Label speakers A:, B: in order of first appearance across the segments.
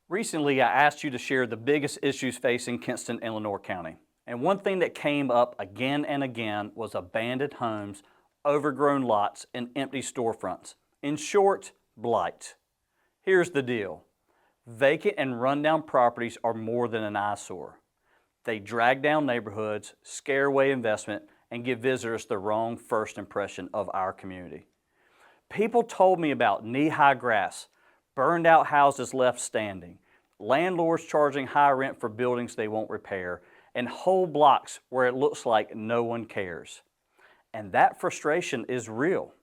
A: Recently, I asked you to share the biggest issues facing Kinston and Lenoir County. And one thing that came up again and again was abandoned homes, overgrown lots, and empty storefronts. In short, blight. Here's the deal. Vacant and rundown properties are more than an eyesore. They drag down neighborhoods, scare away investment, and give visitors the wrong first impression of our community. People told me about knee-high grass, burned out houses left standing, landlords charging high rent for buildings they won't repair, and whole blocks where it looks like no one cares. And that frustration is real.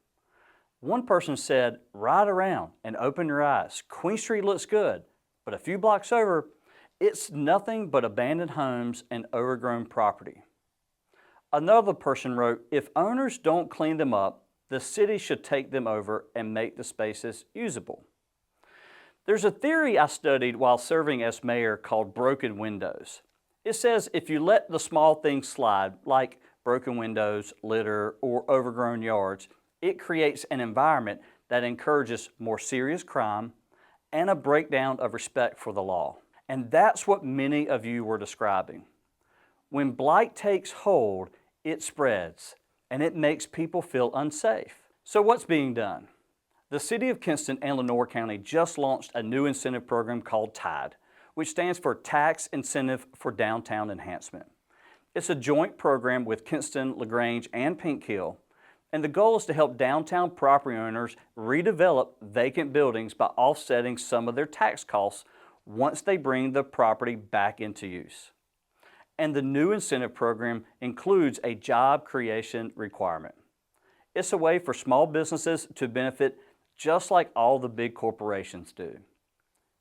A: One person said, "Ride around and open your eyes. Queen Street looks good, but a few blocks over, it's nothing but abandoned homes and overgrown property." Another person wrote, "If owners don't clean them up, the city should take them over and make the spaces usable." There's a theory I studied while serving as mayor called broken windows. It says if you let the small things slide, like broken windows, litter, or overgrown yards, it creates an environment that encourages more serious crime and a breakdown of respect for the law. And that's what many of you were describing. When blight takes hold, it spreads, and it makes people feel unsafe. So what's being done? The City of Kinston and Lenoir County just launched a new incentive program called TIDE, which stands for Tax Incentive for Downtown Enhancement. It's a joint program with Kinston, LaGrange, and Pink Hill, and the goal is to help downtown property owners redevelop vacant buildings by offsetting some of their tax costs once they bring the property back into use. And the new incentive program includes a job creation requirement. It's a way for small businesses to benefit just like all the big corporations do.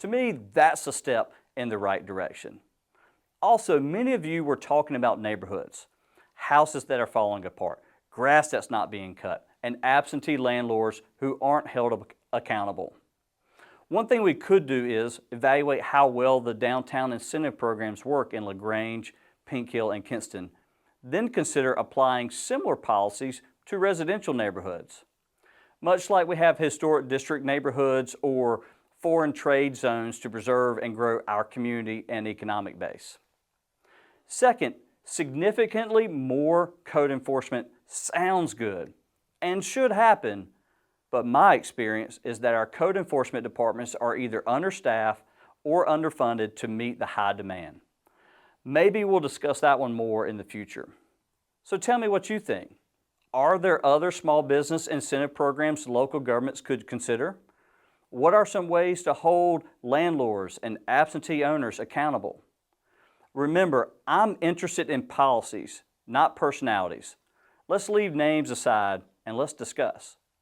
A: To me, that's a step in the right direction. Also, many of you were talking about neighborhoods, houses that are falling apart, grass that's not being cut, and absentee landlords who aren't held accountable. One thing we could do is evaluate how well the downtown incentive programs work in LaGrange, Pink Hill, and Kinston, then consider applying similar policies to residential neighborhoods. Much like we have historic district neighborhoods or foreign trade zones to preserve and grow our community and economic base. Second, significantly more code enforcement sounds good and should happen, but my experience is that our code enforcement departments are either understaffed or underfunded to meet the high demand. Maybe we'll discuss that one more in the future. So tell me what you think. Are there other small business incentive programs local governments could consider? What are some ways to hold landlords and absentee owners accountable? Remember, I'm interested in policies, not personalities. Let's leave names aside and let's discuss.